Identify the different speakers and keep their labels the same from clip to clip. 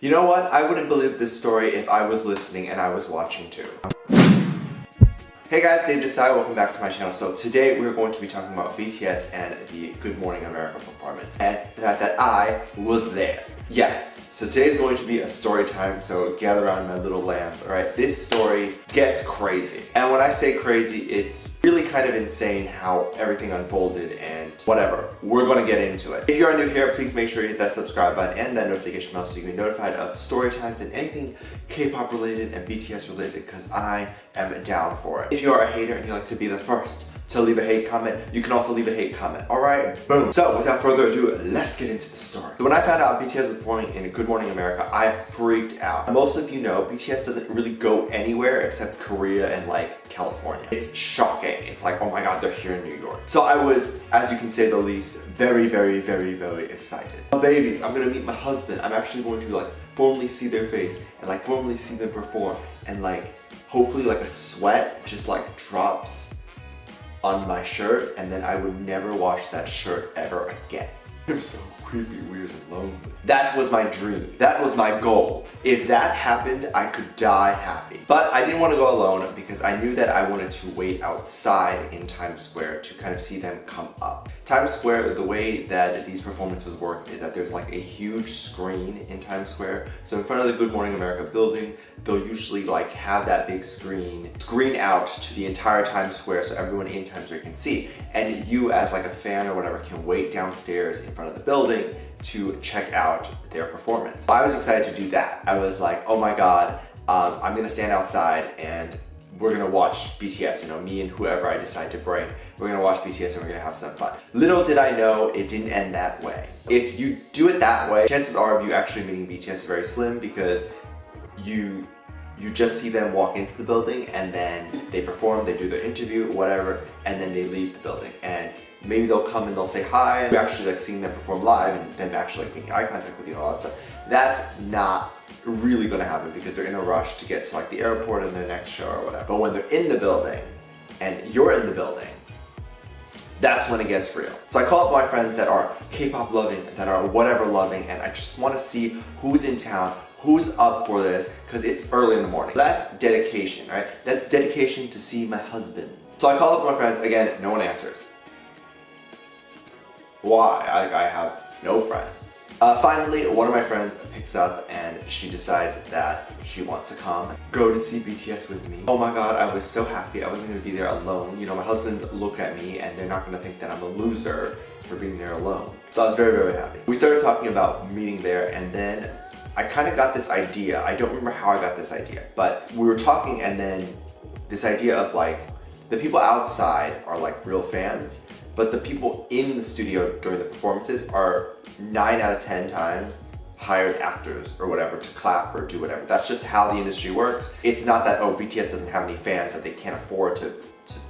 Speaker 1: You know what? I wouldn't believe this story if I was listening and I was watching too. Hey guys, DaveDisci, welcome back to my channel. So today we're going to be talking about BTS and the Good Morning America performance and the fact that I was there. Yes, so today's going to be a story time, so gather around my little lambs, alright? This story gets crazy. And when I say crazy, it's really kind of insane how everything unfolded and whatever. We're going to get into it. If you are new here, please make sure you hit that subscribe button and that notification bell so you can be notified of story times and anything K-pop related and BTS related, because I am down for it. If you are a hater and you like to be the first to leave a hate comment, you can also leave a hate comment. Alright, boom. So without further ado, let's get into the story. So when I found out BTS was performing in Good Morning America, I freaked out. Most of you know, BTS doesn't really go anywhere except Korea and like California. It's shocking. It's like, oh my god, they're here in New York. So I was, as you can say the least, very excited. Oh babies, I'm gonna meet my husband. I'm actually going to like formally see their face and like formally see them perform, and like hopefully like a sweat just like drops on my shirt, and then I would never wash that shirt ever again. I'm so creepy, weird, and lonely. That was my dream. That was my goal. If that happened, I could die happy. But I didn't want to go alone because I knew that I wanted to wait outside in Times Square to kind of see them come up. Times Square, the way that these performances work is that there's like a huge screen in Times Square. So in front of the Good Morning America building, they'll usually like have that big screen out to the entire Times Square so everyone in Times Square can see. And you as like a fan or whatever can wait downstairs in front of the building to check out their performance. So I was excited to do that. I was like, oh my god, I'm gonna stand outside and we're gonna watch BTS, you know, me and whoever I decide to bring. We're gonna watch BTS and we're gonna have some fun. Little did I know it didn't end that way. If you do it that way, chances are of you actually meeting BTS is very slim, because you just see them walk into the building and then they perform, they do their interview, whatever, and then they leave the building. And maybe they'll come and they'll say hi, and you're actually like seeing them perform live and them actually like making eye contact with you and all that stuff. That's not really gonna happen because they're in a rush to get to like the airport and their next show or whatever. But when they're in the building and you're in the building, that's when it gets real. So I call up my friends that are K-pop loving, that are whatever loving, and I just wanna see who's in town, who's up for this, because it's early in the morning. That's dedication, right? That's dedication to see my husband. So I call up my friends, again, no one answers. Why? I have no friends. Finally, one of my friends picks up and she decides that she wants to come go to see BTS with me. Oh my god, I was so happy. I wasn't going to be there alone. You know, my husbands look at me and they're not going to think that I'm a loser for being there alone. So I was very happy. We started talking about meeting there, and then I kind of got this idea. I don't remember how I got this idea, but we were talking, and then this idea of like, the people outside are like real fans, but the people in the studio during the performances are 9 out of 10 times hired actors or whatever to clap or do whatever. That's just how the industry works. It's not that, oh, BTS doesn't have any fans, that they can't afford to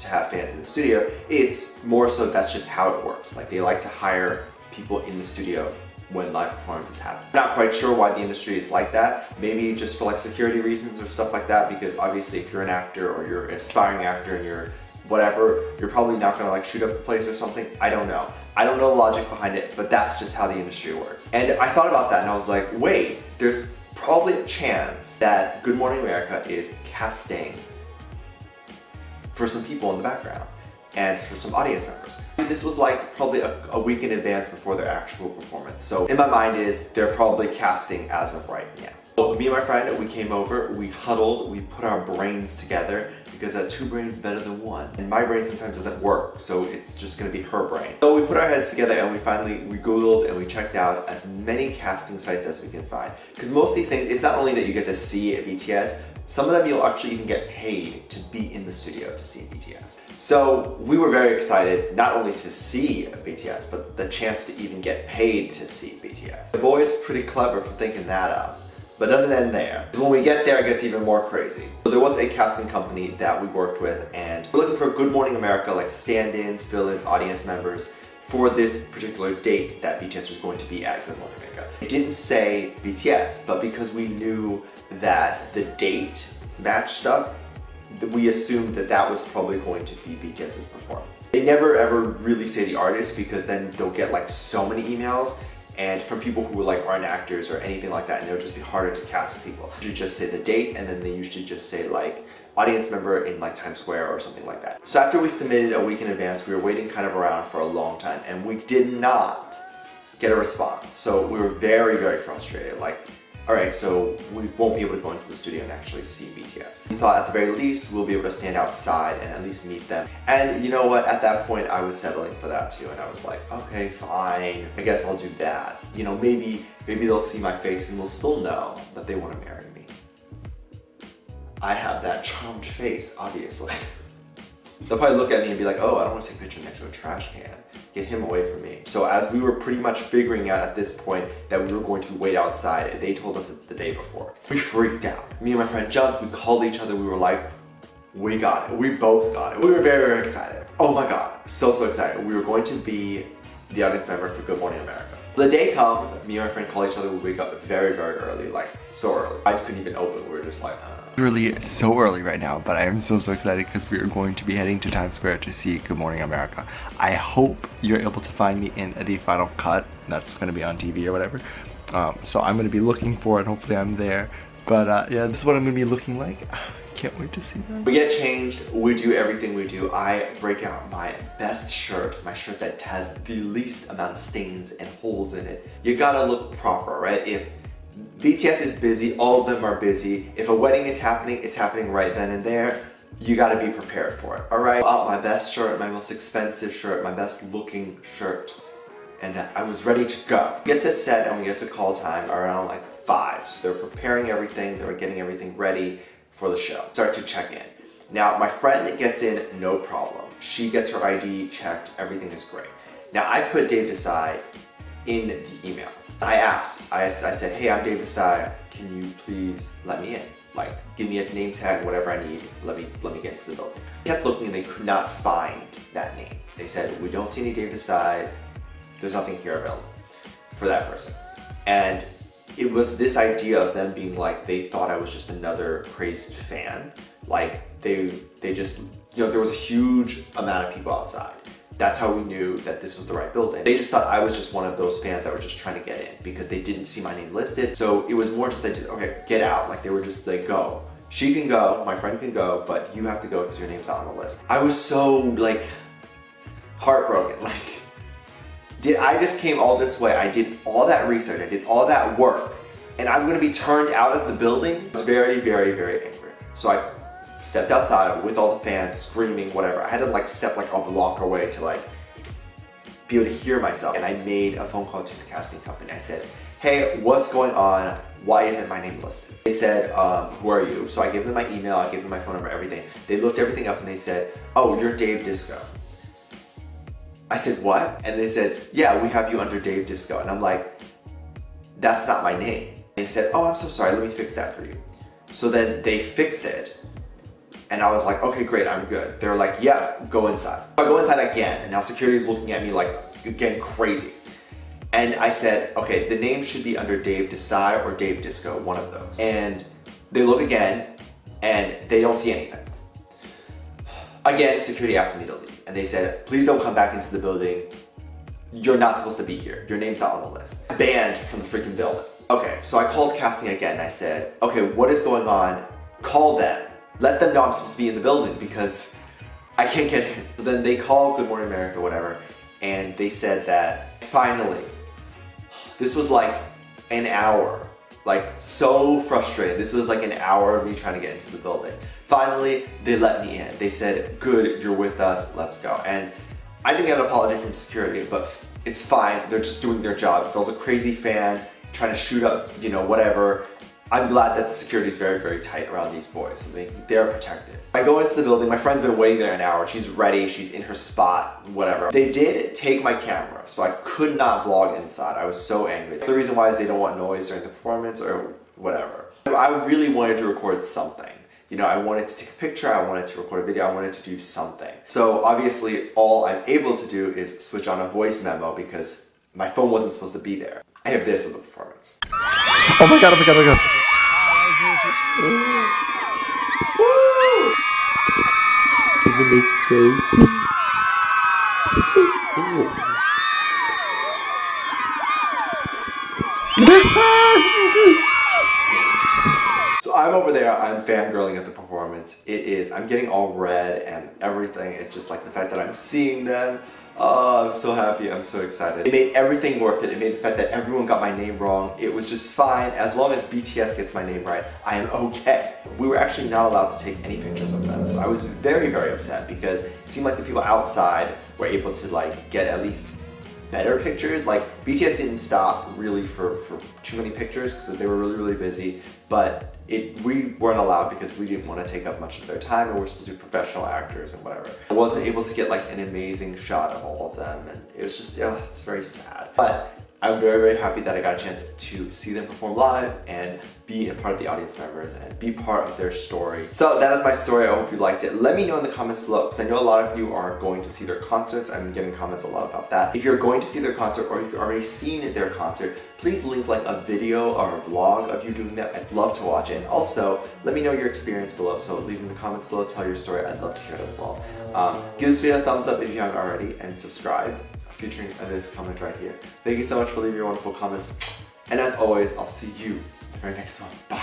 Speaker 1: have fans in the studio. It's more so that's just how it works. Like, they like to hire people in the studio when live performances happen. I'm not quite sure why the industry is like that. Maybe just for like security reasons or stuff like that, because obviously if you're an actor or you're an aspiring actor and you're whatever, you're probably not gonna like shoot up the place or something. I don't know. I don't know the logic behind it, but that's just how the industry works. And I thought about that and I was like, wait, there's probably a chance that Good Morning America is casting for some people in the background and for some audience members. This was like probably a week in advance before their actual performance. So in my mind is they're probably casting as of right now. So me and my friend, we came over, we huddled, we put our brains together, because two brains better than one. And my brain sometimes doesn't work, so it's just gonna be her brain. So we put our heads together and we Googled and we checked out as many casting sites as we can find. Because most of these things, it's not only that you get to see BTS, some of them you'll actually even get paid to be in the studio to see BTS. So we were very excited, not only to see BTS, but the chance to even get paid to see BTS. The boy's pretty clever for thinking that up. But it doesn't end there. Because when we get there, it gets even more crazy. So there was a casting company that we worked with, and we're looking for Good Morning America, like stand-ins, fill-ins, audience members, for this particular date that BTS was going to be at Good Morning America. It didn't say BTS, but because we knew that the date matched up, we assumed that that was probably going to be BTS's performance. They never ever really say the artist, because then they'll get like so many emails, and from people who like aren't actors or anything like that, and it'll just be harder to cast people. You just say the date, and then they usually just say like audience member in like Times Square or something like that. So after we submitted a week in advance, we were waiting kind of around for a long time, and we did not get a response. So we were very, very frustrated. Like, all right, so we won't be able to go into the studio and actually see BTS. We thought at the very least we'll be able to stand outside and at least meet them. And you know what? At that point, I was settling for that too, and I was like, okay, fine. I guess I'll do that. You know, maybe they'll see my face and they'll still know that they want to marry me. I have that charmed face, obviously. They'll probably look at me and be like, oh, I don't want to take a picture next to a trash can. Get him away from me. So as we were pretty much figuring out at this point that we were going to wait outside, they told us the day before. We freaked out. Me and my friend jumped, we called each other, we were like, we got it. We both got it. We were very, very excited. Oh my God, so excited. We were going to be the audience member for Good Morning America. The day comes, me and my friend call each other, we wake up very, very early, like so early. Eyes couldn't even open, we were just like,
Speaker 2: Literally so early right now, but I am so excited because we are going to be heading to Times Square to see Good Morning America. I hope you're able to find me in the final cut that's going to be on TV or whatever. So I'm going to be looking for it. Hopefully I'm there. But yeah, this is what I'm going to be looking like. Can't wait to see them.
Speaker 1: We get changed, we do everything we do. I break out my best shirt, my shirt that has the least amount of stains and holes in it. You gotta look proper, right? If BTS is busy, all of them are busy. If a wedding is happening, it's happening right then and there. You gotta be prepared for it, all right? My best shirt, my most expensive shirt, my best looking shirt, and I was ready to go. We get to set and we get to call time around like 5. So they're preparing everything, they're getting everything ready for the show. Start to check in. Now, my friend gets in no problem. She gets her ID checked, everything is great. Now, I put DaveDisci in the email. I asked, I said, hey, I'm DaveDisci, can you please let me in? Like, give me a name tag, whatever I need, let me get into the building. They kept looking and they could not find that name. They said, we don't see any DaveDisci, there's nothing here available for that person. And it was this idea of them being like, they thought I was just another crazed fan. Like, they just, you know, there was a huge amount of people outside. That's how we knew that this was the right building. They just thought I was just one of those fans that were just trying to get in because they didn't see my name listed. So it was more just like, okay, get out. Like, they were just like, go. She can go, my friend can go, but you have to go because your name's not on the list. I was so like heartbroken. Like, I just came all this way. I did all that research, I did all that work, and I'm gonna be turned out of the building? I was very, very, very angry. So I stepped outside with all the fans screaming, whatever. I had to like step like a block away to like be able to hear myself. And I made a phone call to the casting company. I said, hey, what's going on? Why isn't my name listed? They said, who are you? So I gave them my email, I gave them my phone number, everything. They looked everything up and they said, oh, you're DaveDisci. I said, what? And they said, yeah, we have you under DaveDisci. And I'm like, that's not my name. They said, oh, I'm so sorry, let me fix that for you. So then they fix it. And I was like, okay, great, I'm good. They're like, yeah, go inside. So I go inside again, and now security is looking at me like, getting crazy. And I said, okay, the name should be under DaveDisci or DaveDisci, one of those. And they look again, and they don't see anything. Again, security asked me to leave. And they said, please don't come back into the building. You're not supposed to be here. Your name's not on the list. Banned from the freaking building. Okay, so I called casting again, and I said, okay, what is going on? Call them. Let them know I'm supposed to be in the building because I can't get in. So then they called Good Morning America, whatever, and they said that finally, this was like an hour, like so frustrated. This was like an hour of me trying to get into the building. Finally, they let me in. They said, good, you're with us, let's go. And I didn't get an apology from security, but it's fine. They're just doing their job. If I was a crazy fan trying to shoot up, you know, whatever, I'm glad that the security is very, very tight around these boys, so they're protected. I go into the building, my friend's been waiting there an hour, she's ready, she's in her spot, whatever. They did take my camera, so I could not vlog inside. I was so angry. The reason why is they don't want noise during the performance or whatever. I really wanted to record something. You know, I wanted to take a picture, I wanted to record a video, I wanted to do something. So obviously, all I'm able to do is switch on a voice memo because my phone wasn't supposed to be there. I have this of the performance.
Speaker 2: Oh my god, oh my god, oh my god.
Speaker 1: So I'm over there, I'm fangirling at the performance. I'm getting all red and everything. It's just like the fact that I'm seeing them. Oh, I'm so happy, I'm so excited. It made everything worth it. It made the fact that everyone got my name wrong. It was just fine. As long as BTS gets my name right, I am okay. We were actually not allowed to take any pictures of them. So I was very, very upset because it seemed like the people outside were able to like get at least better pictures. Like BTS didn't stop really for too many pictures because they were really, really busy, but we weren't allowed because we didn't want to take up much of their time, and we're supposed to be professional actors and whatever. I wasn't able to get like an amazing shot of all of them, and it was just, it's very sad. But I'm very, very happy that I got a chance to see them perform live and be a part of the audience members and be part of their story. So that is my story. I hope you liked it. Let me know in the comments below because I know a lot of you are going to see their concerts. I'm getting comments a lot about that. If you're going to see their concert or if you've already seen their concert, please link like a video or a vlog of you doing that. I'd love to watch it. And also, let me know your experience below. So leave in the comments below, tell your story. I'd love to hear it as well. Give this video a thumbs up if you haven't already and subscribe. Featuring this comment right here. Thank you so much for leaving your wonderful comments. And as always, I'll see you in our next one. Bye.